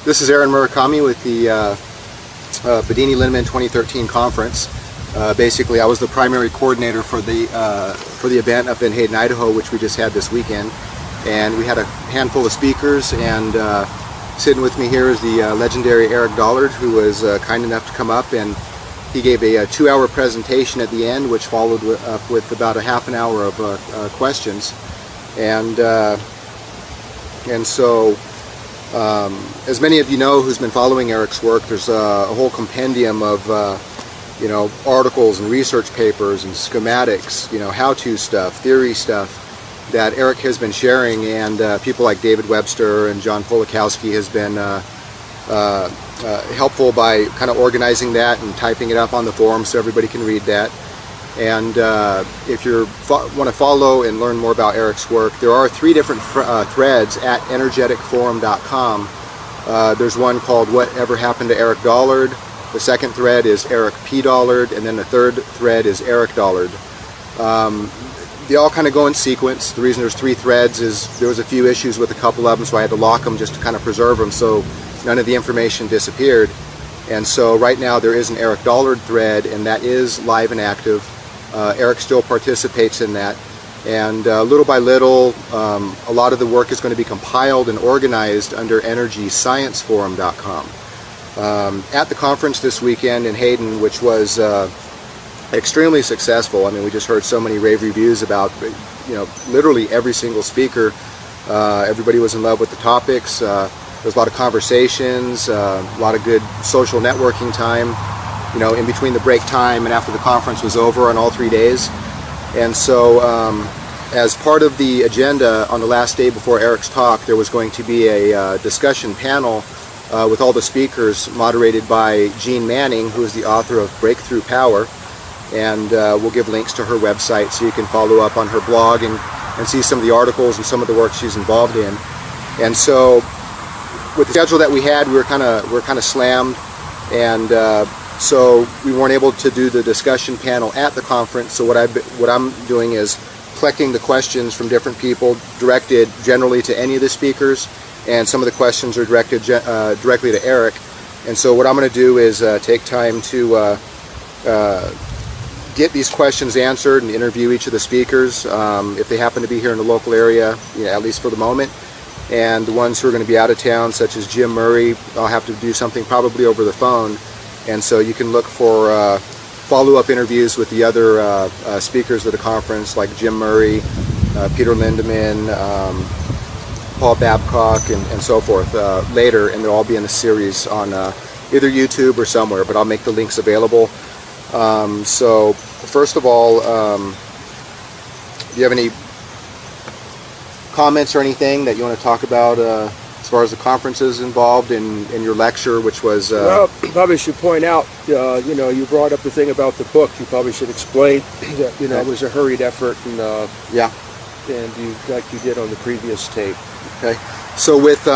This is Aaron Murakami with the Bedini-Lindeman 2013 conference. Basically, I was the primary coordinator for the event up in Hayden, Idaho, which we just had this weekend. And we had a handful of speakers, and sitting with me here is the legendary Eric Dollard, who was kind enough to come up, and he gave a 2-hour presentation at the end, which followed up with about a half an hour of questions. And so, as many of you know who's been following Eric's work, there's a whole compendium of articles and research papers and schematics, how-to stuff, theory stuff that Eric has been sharing, and people like David Webster and John Polakowski has been helpful by kind of organizing that and typing it up on the forum so everybody can read that. And if you want to follow and learn more about Eric's work, there are 3 different threads at energeticforum.com. There's one called Whatever Happened to Eric Dollard. The second thread is Eric P. Dollard, and then the third thread is Eric Dollard. They all kind of go in sequence. The reason there's 3 threads is there was a few issues with a couple of them, so I had to lock them just to kind of preserve them so none of the information disappeared. And so right now there is an Eric Dollard thread, and that is live and active. Eric still participates in that, and little by little a lot of the work is going to be compiled and organized under EnergyScienceForum.com. At the conference this weekend in Hayden, which was extremely successful. I mean, we just heard so many rave reviews about literally every single speaker. Everybody was in love with the topics. There was a lot of conversations, a lot of good social networking time, in between the break time and after the conference was over on all 3 days. And so as part of the agenda on the last day before Eric's talk, there was going to be a discussion panel with all the speakers, moderated by Jean Manning, who is the author of Breakthrough Power. And we'll give links to her website so you can follow up on her blog and see some of the articles and some of the work she's involved in. And so with the schedule that we had, we were kind of slammed, and so we weren't able to do the discussion panel at the conference. So what I'm doing is collecting the questions from different people, directed generally to any of the speakers, and some of the questions are directed directly to Eric. And so what I'm going to do is take time to get these questions answered and interview each of the speakers if they happen to be here in the local area, at least for the moment. And the ones who are going to be out of town, such as Jim Murray, I'll have to do something probably over the phone. And so you can look for follow-up interviews with the other speakers of the conference, like Jim Murray, Peter Lindeman, Paul Babcock, and so forth later, and they'll all be in a series on either YouTube or somewhere, but I'll make the links available. So first of all, do you have any comments or anything that you want to talk about as far as the conferences involved in your lecture, which was... Well, probably should point out, you brought up the thing about the book. You probably should explain that, it was a hurried effort, and yeah, and like you did on the previous tape. Okay. So with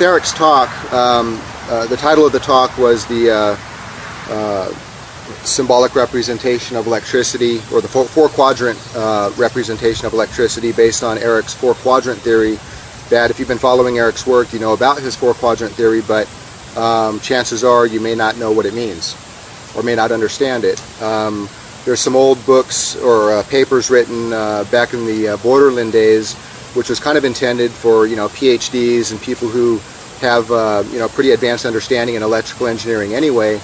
Eric's talk, the title of the talk was the symbolic representation of electricity, or the four-quadrant representation of electricity, based on Eric's 4-quadrant theory. That if you've been following Eric's work, you know about his 4-quadrant theory, but chances are you may not know what it means, or may not understand it. There's some old books or papers written back in the Borderland days, which was kind of intended for PhDs and people who have pretty advanced understanding in electrical engineering anyway.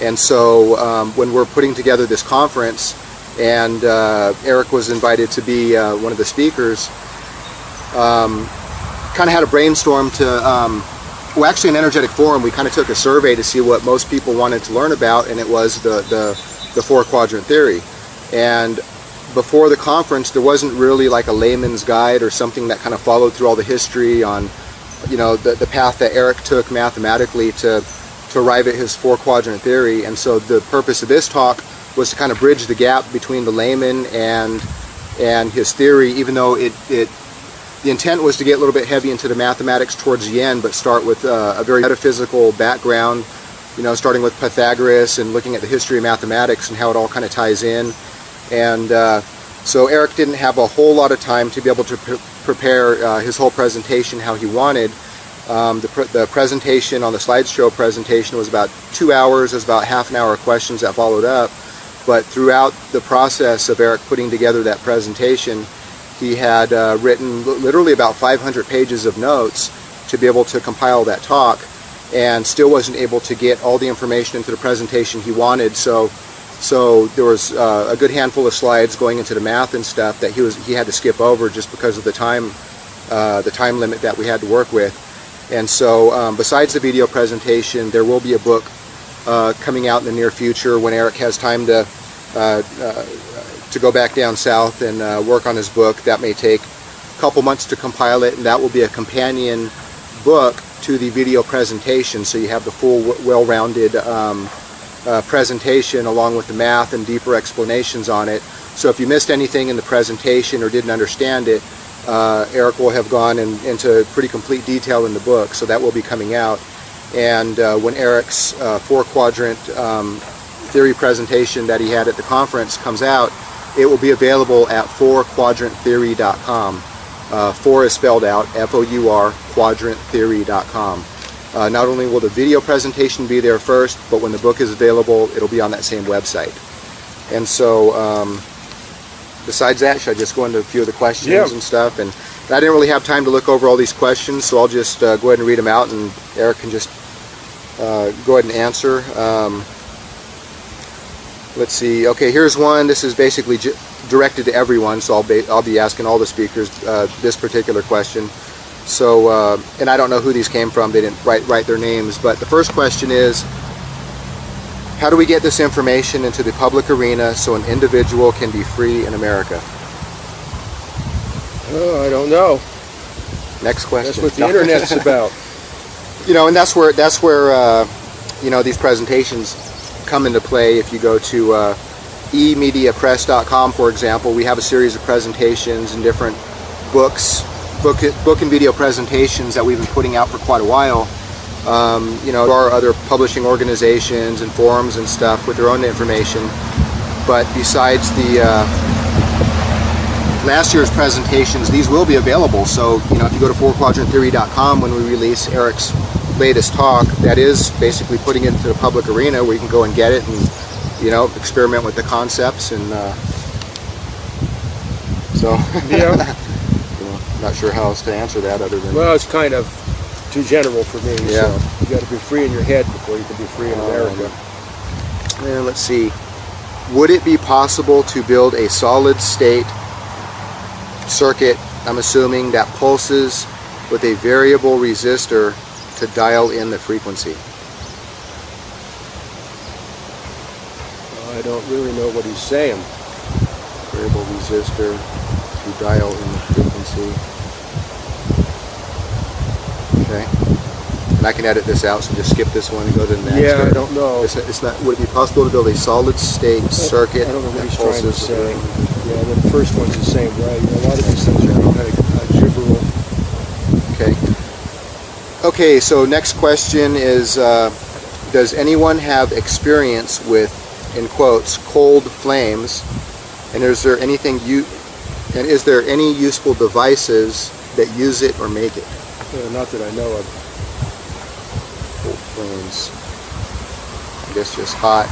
And so when we're putting together this conference, and Eric was invited to be one of the speakers, kind of had a brainstorm to, well, actually in Energetic Forum we kind of took a survey to see what most people wanted to learn about, and it was the 4-quadrant theory. And before the conference there wasn't really like a layman's guide or something that kind of followed through all the history on the path that Eric took mathematically to arrive at his 4-quadrant theory. And so the purpose of this talk was to kind of bridge the gap between the layman and his theory, even though the intent was to get a little bit heavy into the mathematics towards the end, but start with a very metaphysical background, starting with Pythagoras and looking at the history of mathematics and how it all kind of ties in. And so Eric didn't have a whole lot of time to be able to prepare his whole presentation how he wanted. The presentation on the slideshow presentation was about 2 hours. There's about half an hour of questions that followed up. But throughout the process of Eric putting together that presentation, he had written literally about 500 pages of notes to be able to compile that talk, and still wasn't able to get all the information into the presentation he wanted. So there was a good handful of slides going into the math and stuff that he had to skip over just because of the time limit that we had to work with. And so besides the video presentation, there will be a book coming out in the near future when Eric has time to go back down south and work on his book. That may take a couple months to compile it, and that will be a companion book to the video presentation, so you have the full well-rounded presentation along with the math and deeper explanations on it. So if you missed anything in the presentation or didn't understand it, Eric will have gone into pretty complete detail in the book, so that will be coming out. And when Eric's four-quadrant theory presentation that he had at the conference comes out, it will be available at fourquadranttheory.com. Four is spelled out, F-O-U-R, quadranttheory.com. Not only will the video presentation be there first, but when the book is available, it'll be on that same website. And so, besides that, should I just go into a few of the questions and stuff? And I didn't really have time to look over all these questions, so I'll just go ahead and read them out, and Eric can just go ahead and answer. Let's see. Okay, here's one. This is basically directed to everyone, so I'll be asking all the speakers this particular question. So, and I don't know who these came from. They didn't write their names. But the first question is, how do we get this information into the public arena so an individual can be free in America? Oh, I don't know. Next question. That's what the internet's about. You know, and that's where you know, these presentations come into play. If you go to emediapress.com, for example, we have a series of presentations and different book and video presentations that we've been putting out for quite a while. You know, there are other publishing organizations and forums and stuff with their own information, but besides the last year's presentations, these will be available. So, you know, if you go to fourquadranttheory.com when we release Eric's latest talk, that is basically putting it into the public arena where you can go and get it and, you know, experiment with the concepts. And so yeah. You know, not sure how else to answer that other than, well, it's kind of too general for me. Yeah. So you got to be free in your head before you can be free in America. And let's see, would it be possible to build a solid state circuit, I'm assuming, that pulses with a variable resistor to dial in the frequency? I don't really know what he's saying. Variable resistor to dial in the frequency. Okay. And I can edit this out, so just skip this one and go to the next. Yeah, I don't know. It's not. Would it be possible to build a solid state circuit I don't know what that he's trying to pulses? say. Yeah, the first one's the same way. A lot of these things are kind of gibberal. Okay. Okay, so next question is, does anyone have experience with, in quotes, cold flames, and is there any useful devices that use it or make it? Not that I know of. Cold flames. I guess just hot.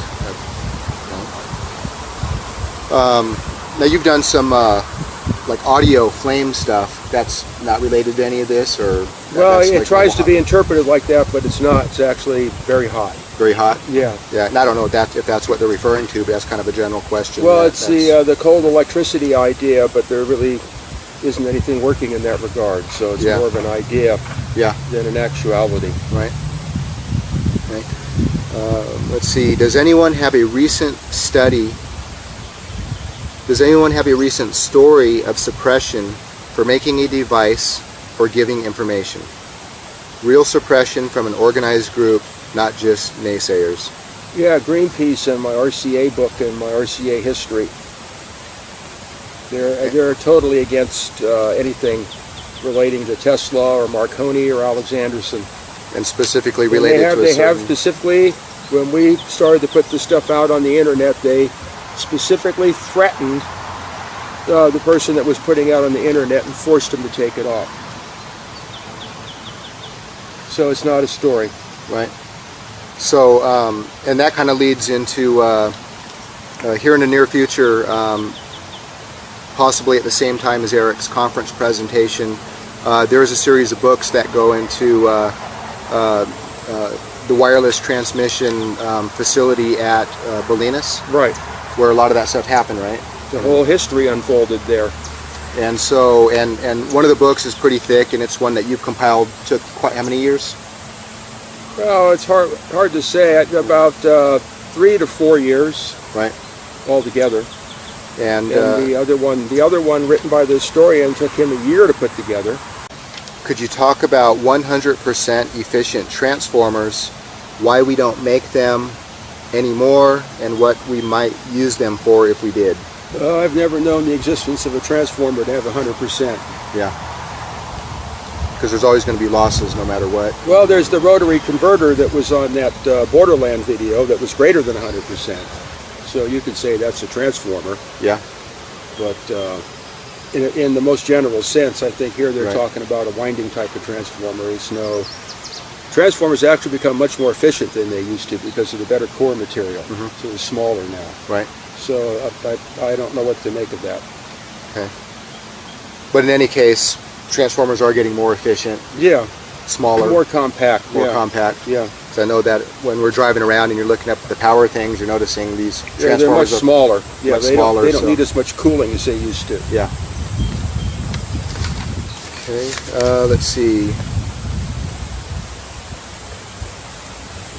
Now you've done some like audio flame stuff. That's not related to any of this, or? Well, it tries to be interpreted like that, but it's not. It's actually very hot. Very hot? Yeah. Yeah, and I don't know if that's what they're referring to, but that's kind of a general question. Well, it's the cold electricity idea, but there really isn't anything working in that regard, so it's more of an idea than an actuality. Right. Okay. Let's see, does anyone have a recent story of suppression for making a device or giving information? Real suppression from an organized group, not just naysayers. Yeah, Greenpeace and my RCA book and my RCA history. They're totally against anything relating to Tesla or Marconi or Alexanderson. And specifically related to a certain... They have specifically, when we started to put this stuff out on the internet, they specifically threatened the person that was putting out on the internet and forced him to take it off. So it's not a story. Right. So, and that kind of leads into here in the near future, possibly at the same time as Eric's conference presentation, there is a series of books that go into the wireless transmission facility at Bolinas. Right. Where a lot of that stuff happened, right? The whole history unfolded there. And so, and one of the books is pretty thick, and it's one that you've compiled. Took quite how many years? Well, it's hard to say. About 3 to 4 years. Right. Altogether. And the other one written by the historian took him a year to put together. Could you talk about 100% efficient transformers, why we don't make them anymore, and what we might use them for if we did? I've never known the existence of a transformer to have 100%. Yeah. Because there's always going to be losses no matter what. Well, there's the rotary converter that was on that Borderland video that was greater than 100%. So you could say that's a transformer. Yeah. But in the most general sense, I think here they're right. talking about a winding type of transformer. It's no... Transformers actually become much more efficient than they used to because of the better core material. Mm-hmm. So they're smaller now. Right. So I don't know what to make of that. Okay. But in any case, transformers are getting more efficient. Yeah. Smaller. More compact. More compact. Yeah. So I know that when we're driving around and you're looking up at the power things, you're noticing these transformers. Yeah, they're much smaller. Yeah, they don't so. need as much cooling as they used to. Yeah. Okay. Let's see.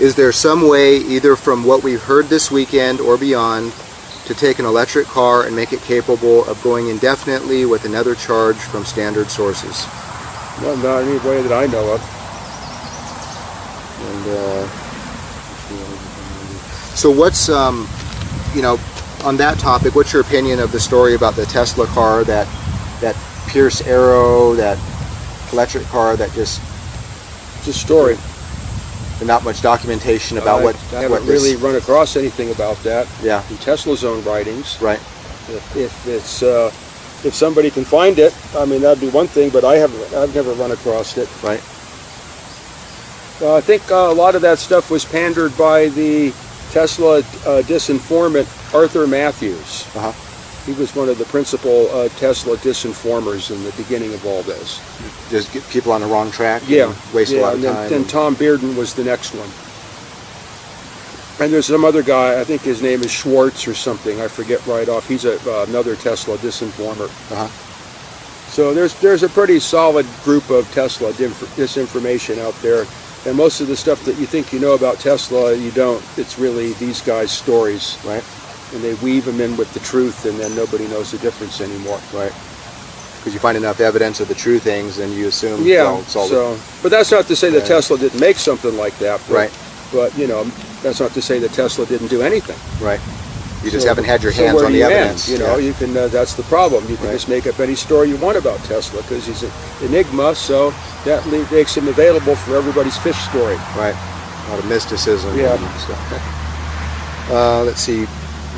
Is there some way, either from what we've heard this weekend or beyond, to take an electric car and make it capable of going indefinitely with another charge from standard sources? No, not any way that I know of. And so what's, you know, on that topic, what's your opinion of the story about the Tesla car, that Pierce Arrow, that electric car that just... It's a story. And not much documentation about I haven't really run across anything about that. Yeah. In Tesla's own writings. Right. If somebody can find it, I mean, that'd be one thing, but I've never run across it. Right. I think a lot of that stuff was pandered by the Tesla disinformant Arthur Matthews. Uh-huh. He was one of the principal Tesla disinformers in the beginning of all this. Just get people on the wrong track. Yeah. Waste a lot of time. And then Tom Bearden was the next one. And there's some other guy, I think his name is Schwartz or something, I forget right off. He's another Tesla disinformer. Uh-huh. So there's a pretty solid group of Tesla disinformation out there. And most of the stuff that you think you know about Tesla, you don't. It's really these guys' stories. Right. And they weave them in with the truth, and then nobody knows the difference anymore. Right. Because you find enough evidence of the true things, and you assume. Yeah. Well, it's all but that's not to say that Tesla didn't make something like that. But, right. But you know, that's not to say that Tesla didn't do anything. Right. You just haven't had your hands on the evidence. You know, you can. That's the problem. You can just make up any story you want about Tesla because he's an enigma. So that makes him available for everybody's fish story. Right. A lot of mysticism. Yeah. And stuff. Let's see.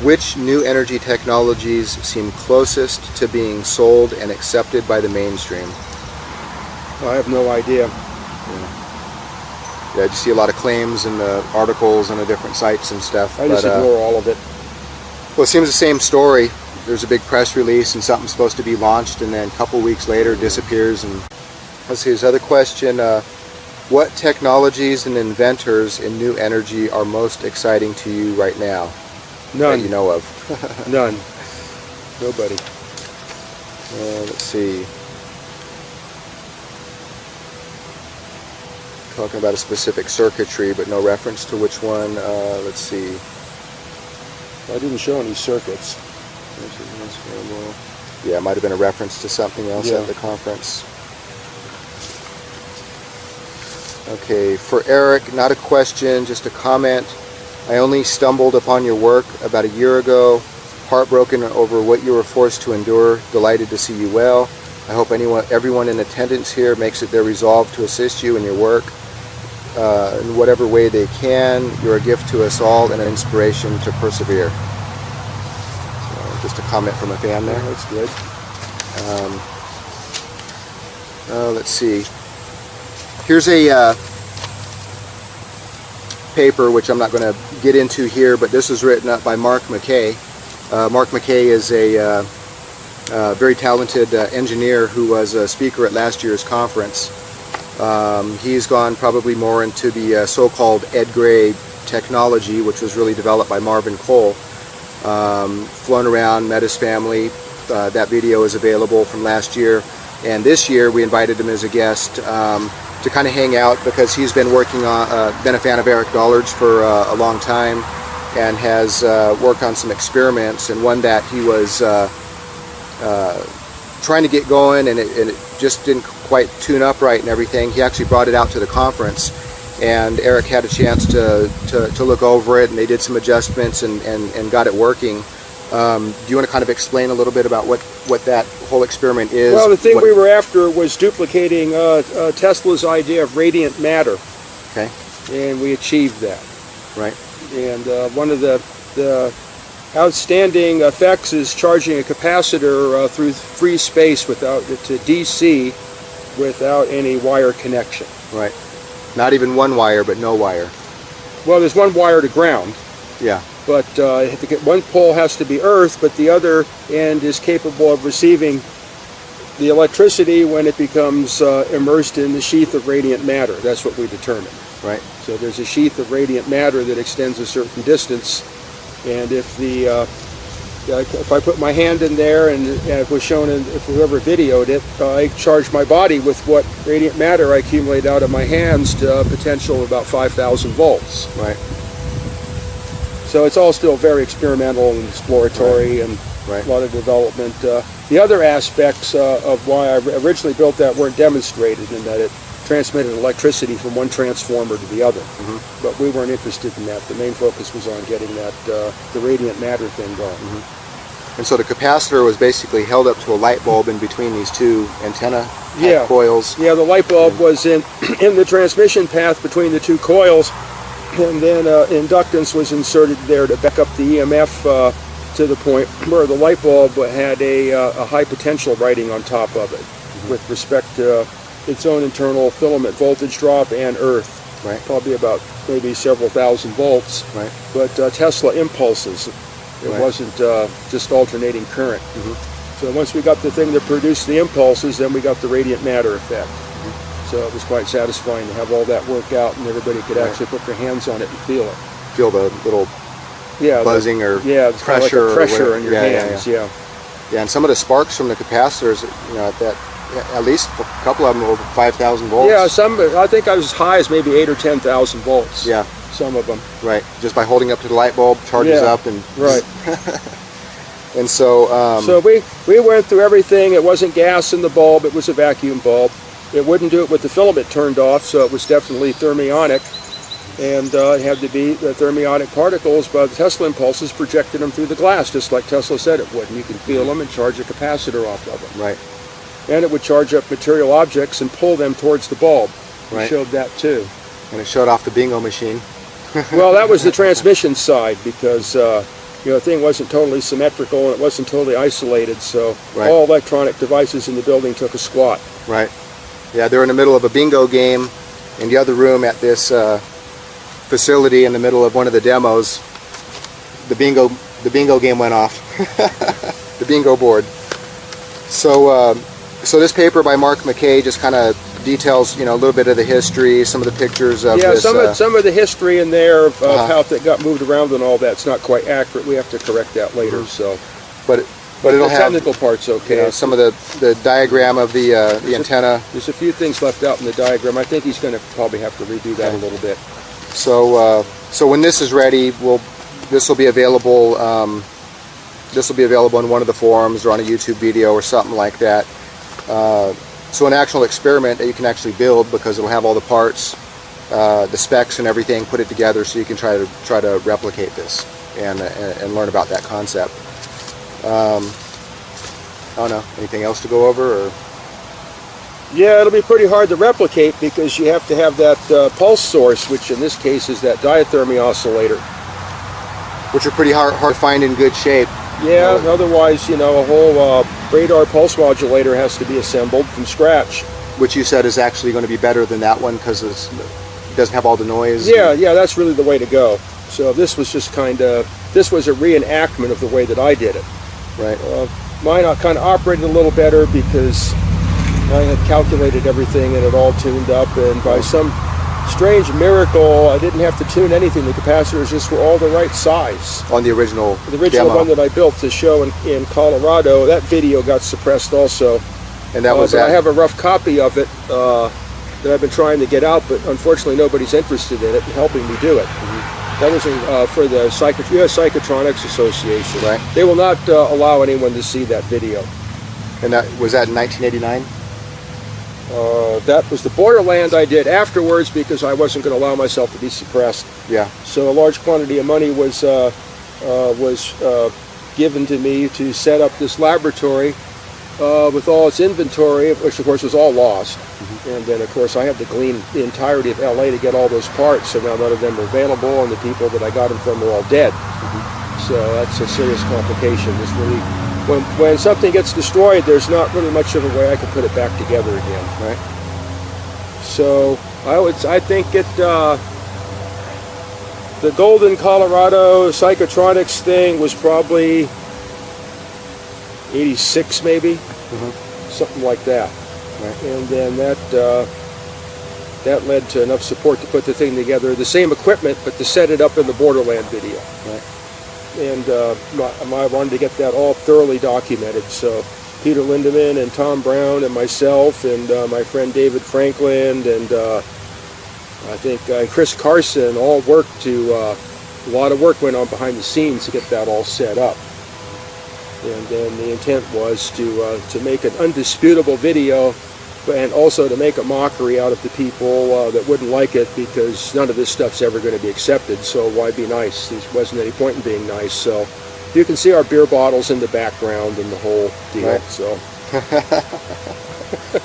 Which new energy technologies seem closest to being sold and accepted by the mainstream? I have no idea. Yeah, I just see a lot of claims in the articles on the different sites and stuff. I just ignore all of it. Well, it seems the same story. There's a big press release and something's supposed to be launched, and then a couple weeks later it disappears. And let's see, his other question, what technologies and inventors in new energy are most exciting to you right now? None. That you know of? None. Nobody. Let's see. Talking about a specific circuitry, but no reference to which one. Let's see. I didn't show any circuits. Yeah, it might have been a reference to something else at the conference. Okay, for Eric, not a question, just a comment. I only stumbled upon your work about a year ago, heartbroken over what you were forced to endure, delighted to see you well. I hope everyone in attendance here makes it their resolve to assist you in your work in whatever way they can. You're a gift to us all and an inspiration to persevere. So just a comment from a fan there. That's good. Let's see. Here's a paper, which I'm not going to get into here, but this was written up by Mark McKay. Mark McKay is a very talented engineer who was a speaker at last year's conference. He's gone probably more into the so-called Ed Gray technology, which was really developed by Marvin Cole. Flown around, met his family. That video is available from last year. And this year we invited him as a guest to kind of hang out, because he's been working on, been a fan of Eric Dollard's for a long time, and has worked on some experiments, and one that he was trying to get going, and it just didn't quite tune up right and everything. He actually brought it out to the conference, and Eric had a chance to look over it, and they did some adjustments and got it working. Do you want to kind of explain a little bit about what that whole experiment is? Well, the thing we were after was duplicating Tesla's idea of radiant matter. Okay. And we achieved that. Right. And one of the outstanding effects is charging a capacitor through free space to DC without any wire connection. Right. Not even one wire, but no wire. Well, there's one wire to ground. Yeah. But one pole has to be earth, but the other end is capable of receiving the electricity when it becomes immersed in the sheath of radiant matter. That's what we determined. Right. So there's a sheath of radiant matter that extends a certain distance, and if I put my hand in there, and it was shown if whoever videoed it, I charged my body with what radiant matter I accumulate out of my hands to a potential of about 5,000 volts. Right. So it's all still very experimental and exploratory, and a lot of development. The other aspects of why I originally built that weren't demonstrated, in that it transmitted electricity from one transformer to the other. Mm-hmm. But we weren't interested in that. The main focus was on getting that the radiant matter thing going. Mm-hmm. And so the capacitor was basically held up to a light bulb in between these two antenna coils. Yeah, the light bulb was in the transmission path between the two coils. And then inductance was inserted there to back up the EMF to the point where the light bulb had a high potential writing on top of it, with respect to its own internal filament voltage drop and earth. Right. Probably about maybe several thousand volts. Right. But Tesla impulses. It wasn't just alternating current. Mm-hmm. So once we got the thing that produced the impulses, then we got the radiant matter effect. So it was quite satisfying to have all that work out, and everybody could actually put their hands on it and feel it. Feel the little buzzing or pressure, like pressure in your hands. Yeah. And some of the sparks from the capacitors, at least a couple of them were over 5,000 volts. Yeah, some. I think I was as high as maybe 8,000 or 10,000 volts. Yeah. Some of them. Right. Just by holding up to the light bulb, charges up and. Right. And so. So we went through everything. It wasn't gas in the bulb. It was a vacuum bulb. It wouldn't do it with the filament turned off, so it was definitely thermionic, and it had to be the thermionic particles, but the Tesla impulses projected them through the glass, just like Tesla said it would, and you can feel them and charge a capacitor off of them. Right. And it would charge up material objects and pull them towards the bulb. Right. It showed that too. And it showed off the bingo machine. Well, that was the transmission side, because the thing wasn't totally symmetrical and it wasn't totally isolated, so all electronic devices in the building took a squat. Right. Yeah, they're in the middle of a bingo game in the other room at this facility in the middle of one of the demos. The bingo game went off. The bingo board. So this paper by Mark McKay just kind of details, a little bit of the history, some of the pictures of this. Yeah, some of the history in there of how it got moved around and all that's not quite accurate. We have to correct that later. So, but it'll the have technical part's okay. Some of the diagram of the antenna. There's a few things left out in the diagram. I think he's going to probably have to redo that a little bit. So when this is ready, this will be available. This will be available in one of the forums or on a YouTube video or something like that. So an actual experiment that you can actually build, because it'll have all the parts, the specs and everything, put it together, so you can try to replicate this and learn about that concept. I don't know, anything else to go over? Or? Yeah, it'll be pretty hard to replicate, because you have to have that pulse source, which in this case is that diathermy oscillator. Which are pretty hard to find in good shape. Yeah, otherwise, a whole radar pulse modulator has to be assembled from scratch. Which you said is actually going to be better than that one, because doesn't have all the noise. Yeah, yeah, that's really the way to go. So this was just this was a reenactment of the way that I did it. Right. Mine kind of operated a little better because I had calculated everything and it all tuned up, and by some strange miracle, I didn't have to tune anything. The capacitors just were all the right size. On the original demo. One that I built to show in Colorado, that video got suppressed also. And that was I have a rough copy of it that I've been trying to get out, but unfortunately nobody's interested in it and helping me do it. That was for the U.S. Psychotronics Association. Right. They will not allow anyone to see that video. And was that in 1989? That was the Borderland I did afterwards because I wasn't going to allow myself to be suppressed. Yeah. So a large quantity of money was given to me to set up this laboratory with all its inventory, which of course was all lost. And then of course I had to glean the entirety of LA to get all those parts, so now none of them are available, and the people that I got them from are all dead. So that's a serious complication. It's really, when something gets destroyed, there's not really much of a way I can put it back together again. Right. So I think the Golden Colorado Psychotronics thing was probably 86 maybe, something like that. Right. And then that led to enough support to put the thing together. The same equipment, but to set it up in the Borderland video. Right. And I wanted to get that all thoroughly documented. So Peter Lindeman and Tom Brown and myself and my friend David Franklin and I think Chris Carson all worked a lot of work went on behind the scenes to get that all set up. And then the intent was to make an undisputable video, and also to make a mockery out of the people that wouldn't like it, because none of this stuff's ever going to be accepted, so why be nice? There wasn't any point in being nice. So you can see our beer bottles in the background and the whole deal. Right. So.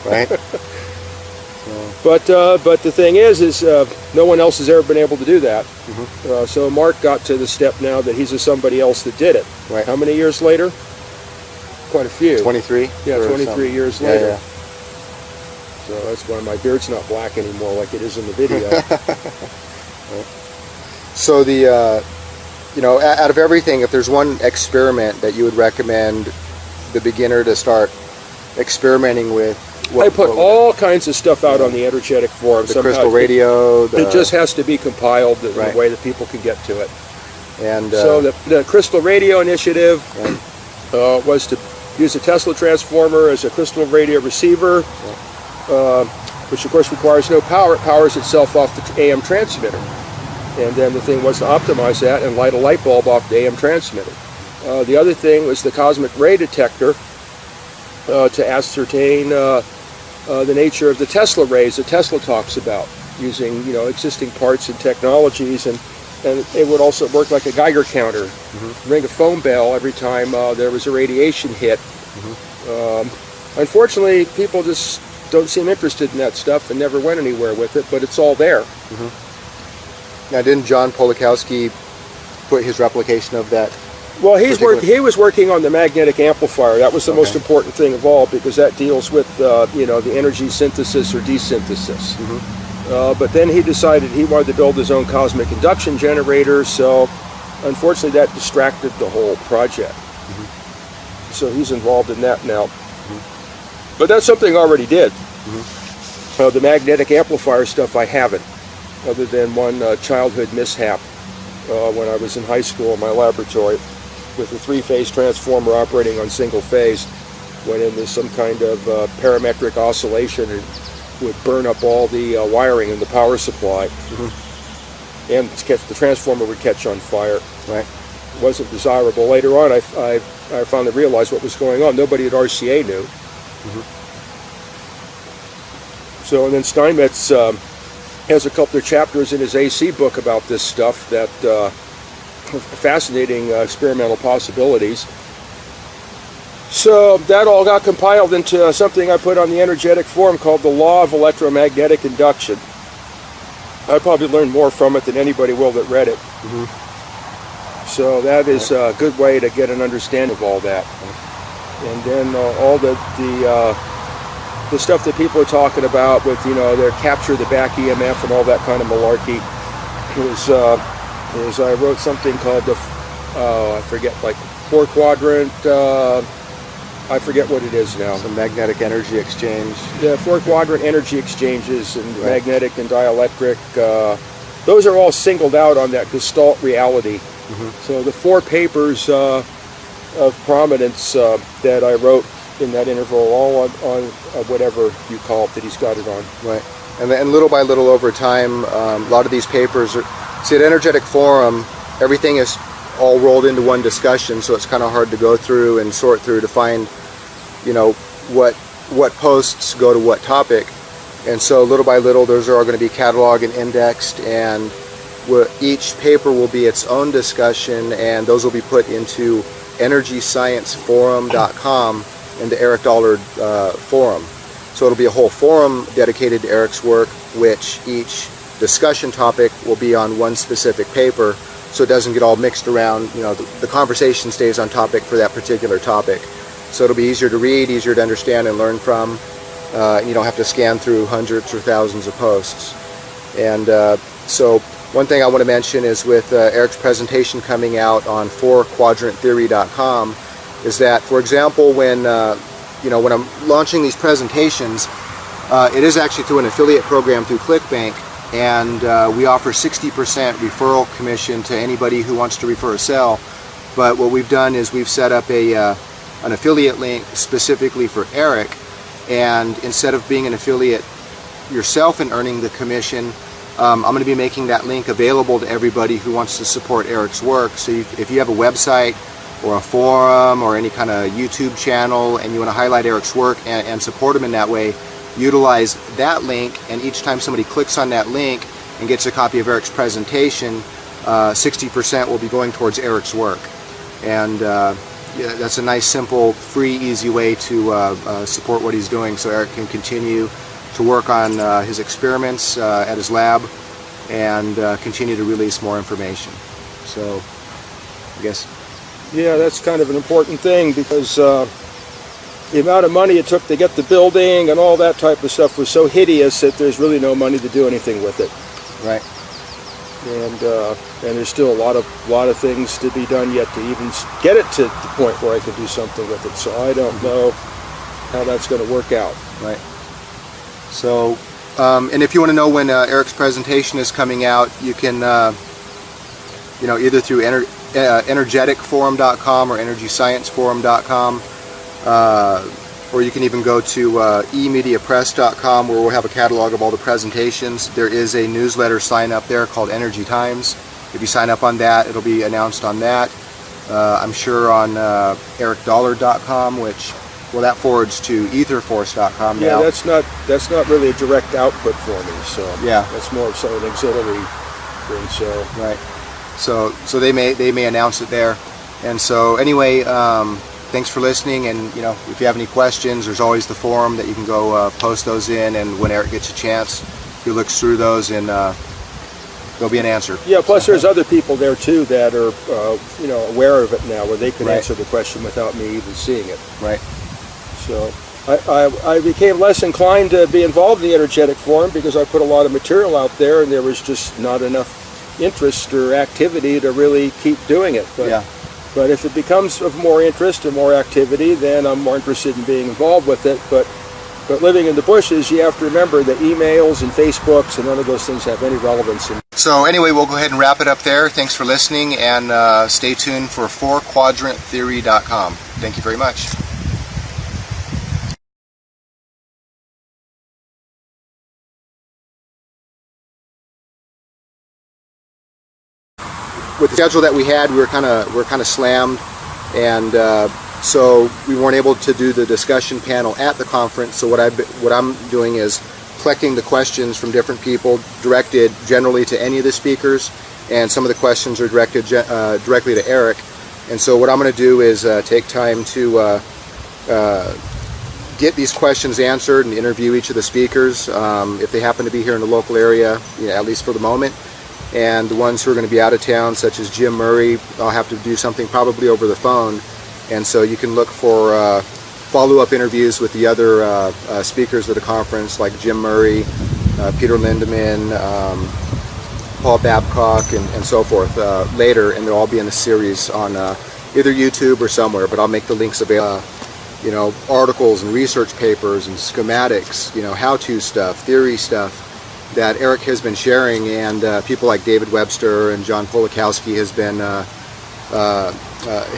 Right. But the thing is no one else has ever been able to do that. So Mark got to the step now that he's somebody else that did it. Right. How many years later? Quite a few. 23? Yeah, 23 years later. Yeah. So that's why my beard's not black anymore like it is in the video. So out of everything, if there's one experiment that you would recommend the beginner to start experimenting with, I put all kinds of stuff out on the energetic forum. The crystal radio. It just has to be compiled in a way that people can get to it. And so the crystal radio initiative was to use a Tesla transformer as a crystal radio receiver, which of course requires no power. It powers itself off the AM transmitter. And then the thing was to optimize that and light a light bulb off the AM transmitter. The other thing was the cosmic ray detector to ascertain the nature of the Tesla rays that Tesla talks about, using existing parts and technologies, and it would also work like a Geiger counter, ring a phone bell every time there was a radiation hit. Unfortunately, people just don't seem interested in that stuff and never went anywhere with it, but it's all there. Now, didn't John Polakowski put his replication of that? Well, he was working on the magnetic amplifier. That was the most important thing of all, because that deals with the energy synthesis or desynthesis. But then he decided he wanted to build his own cosmic induction generator, so unfortunately that distracted the whole project. So he's involved in that now. But that's something I already did. The magnetic amplifier stuff I haven't, other than one childhood mishap when I was in high school in my laboratory with a three-phase transformer operating on single phase. Went into some kind of parametric oscillation and would burn up all the wiring in the power supply, and the transformer would catch on fire. Right. It wasn't desirable. Later on, I finally realized what was going on. Nobody at RCA knew. So, and then Steinmetz has a couple of chapters in his AC book about this stuff, that fascinating experimental possibilities. So that all got compiled into something I put on the energetic forum called the Law of Electromagnetic Induction. I probably learned more from it than anybody will that read it. So that is a good way to get an understanding of all that. And then all the the stuff that people are talking about with, their capture the back EMF and all that kind of malarkey. I wrote something called I forget, like 4-quadrant, I forget what it is now. Some magnetic energy exchange. Yeah, 4-quadrant energy exchanges and magnetic and dielectric. Those are all singled out on that Gestalt reality. So the 4 papers of prominence that I wrote in that interval, all on whatever you call it that he's got it on. Right. And little by little over time, a lot of these papers see, at Energetic Forum, everything is all rolled into one discussion, so it's kind of hard to go through and sort through to find, what posts go to what topic. And so little by little, those are all going to be cataloged and indexed, and each paper will be its own discussion, and those will be put into EnergyScienceForum.com and the Eric Dollard forum. So it'll be a whole forum dedicated to Eric's work, which each discussion topic will be on one specific paper, so it doesn't get all mixed around. The conversation stays on topic for that particular topic. So it'll be easier to read, easier to understand and learn from. You don't have to scan through hundreds or thousands of posts. And so one thing I want to mention is with Eric's presentation coming out on 4quadranttheory.com is that, for example, when I'm launching these presentations, it is actually through an affiliate program through ClickBank, and we offer 60% referral commission to anybody who wants to refer a sale. But what we've done is we've set up an affiliate link specifically for Eric, and instead of being an affiliate yourself and earning the commission, I'm going to be making that link available to everybody who wants to support Eric's work. So if you have a website or a forum or any kind of YouTube channel and you want to highlight Eric's work and support him in that way, utilize that link, and each time somebody clicks on that link and gets a copy of Eric's presentation, 60% will be going towards Eric's work. And that's a nice, simple, free, easy way to support what he's doing, so Eric can continue to work on his experiments at his lab and continue to release more information. So I guess, yeah, that's kind of an important thing, because the amount of money it took to get the building and all that type of stuff was so hideous that there's really no money to do anything with it. Right. And there's still a lot of things to be done yet to even get it to the point where I can do something with it. So I don't know how that's going to work out. Right. So, and if you want to know when Eric's presentation is coming out, you can, either through energeticforum.com or energyscienceforum.com, or you can even go to emediapress.com, where we'll have a catalog of all the presentations. There is a newsletter sign up there called Energy Times. If you sign up on that, it'll be announced on that. I'm sure on ericdollard.com, which, well, that forwards to etherforce.com now. Yeah, that's not really a direct output for me. So yeah, that's more of an auxiliary thing. So right. So they may announce it there. And so anyway, thanks for listening. And if you have any questions, there's always the forum that you can go post those in. And when Eric gets a chance, he looks through those and there'll be an answer. Yeah. Plus, there's other people there too that are aware of it now, where they can right. answer the question without me even seeing it. Right. So I became less inclined to be involved in the Energetic Forum because I put a lot of material out there, and there was just not enough interest or activity to really keep doing it. But, yeah. But if it becomes of more interest and more activity, then I'm more interested in being involved with it. But living in the bushes, you have to remember that emails and Facebooks and none of those things have any relevance. So anyway, we'll go ahead and wrap it up there. Thanks for listening, and stay tuned for 4quadranttheory.com. Thank you very much. With the schedule that we had, we were kind of slammed, and so we weren't able to do the discussion panel at the conference. So what I'm doing is collecting the questions from different people, directed generally to any of the speakers, and some of the questions are directed directly to Eric. And so what I'm going to do is take time to get these questions answered and interview each of the speakers if they happen to be here in the local area, at least for the moment. And the ones who are going to be out of town, such as Jim Murray, I'll have to do something probably over the phone. And so you can look for follow-up interviews with the other speakers of the conference, like Jim Murray, Peter Lindeman, Paul Babcock, and so forth later, and they'll all be in a series on either YouTube or somewhere, but I'll make the links available. You know, articles and research papers and schematics, you know, how-to stuff, theory stuff that Eric has been sharing, and people like David Webster and John Polakowski has been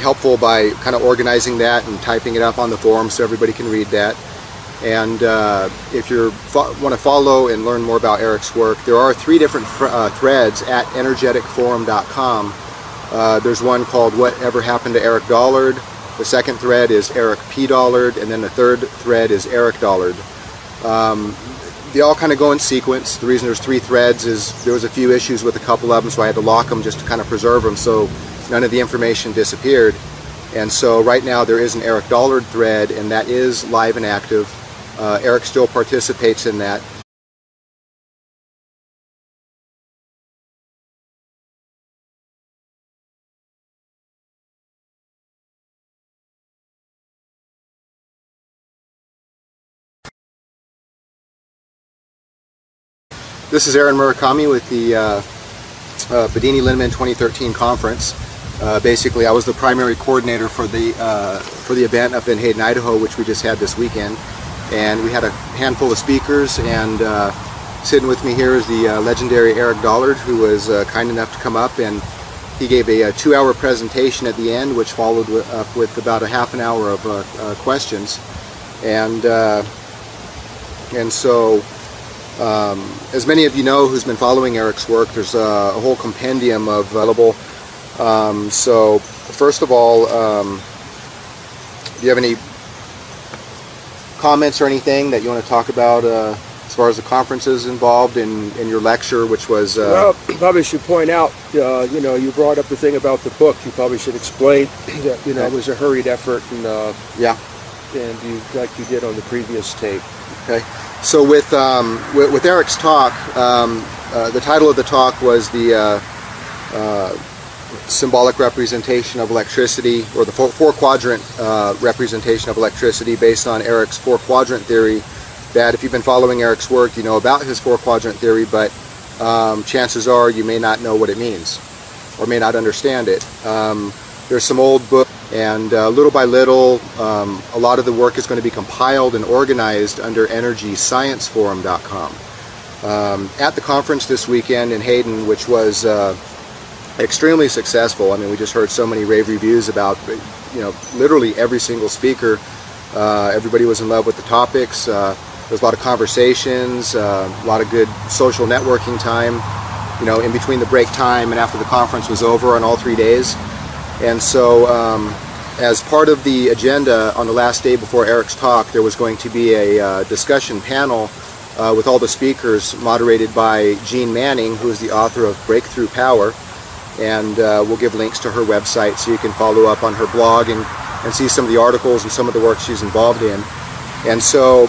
helpful by kind of organizing that and typing it up on the forum so everybody can read that. And if you want to follow and learn more about Eric's work, there are 3 different threads at energeticforum.com. There's one called Whatever Happened to Eric Dollard. The second thread is Eric P. Dollard, and then the third thread is Eric Dollard. They all kind of go in sequence. The reason there's 3 threads is there was a few issues with a couple of them, so I had to lock them just to kind of preserve them so none of the information disappeared. And so right now there is an Eric Dollard thread, and that is live and active. Eric still participates in that. This is Aaron Murakami with the Bedini-Lindeman 2013 conference. Basically, I was the primary coordinator for the event up in Hayden, Idaho, which we just had this weekend. And we had a handful of speakers, and sitting with me here is the legendary Eric Dollard, who was kind enough to come up, and he gave a 2-hour presentation at the end, which followed up with about a half an hour of questions. And so, as many of you know who's been following Eric's work, there's a whole compendium of available. So first of all, do you have any comments or anything that you want to talk about as far as the conferences involved in your lecture, which was... Well, probably should point out, you know, you brought up the thing about the book. You probably should explain that, you know, it was a hurried effort, and yeah, and you, like you did on the previous tape. Okay. So with Eric's talk, the title of the talk was the symbolic representation of electricity, or the four-quadrant representation of electricity, based on Eric's four-quadrant theory. That if you've been following Eric's work, you know about his four-quadrant theory, but chances are you may not know what it means, or may not understand it. There's some old books, and little by little, a lot of the work is going to be compiled and organized under EnergyScienceForum.com. At the conference this weekend in Hayden, which was extremely successful. I mean, we just heard so many rave reviews about, you know, literally every single speaker. Everybody was in love with the topics. There was a lot of conversations, a lot of good social networking time, you know, in between the break time and after the conference was over on all 3 days. And so, as part of the agenda on the last day before Eric's talk, there was going to be a discussion panel with all the speakers, moderated by Jean Manning, who is the author of Breakthrough Power. And we'll give links to her website so you can follow up on her blog and see some of the articles and some of the work she's involved in. And so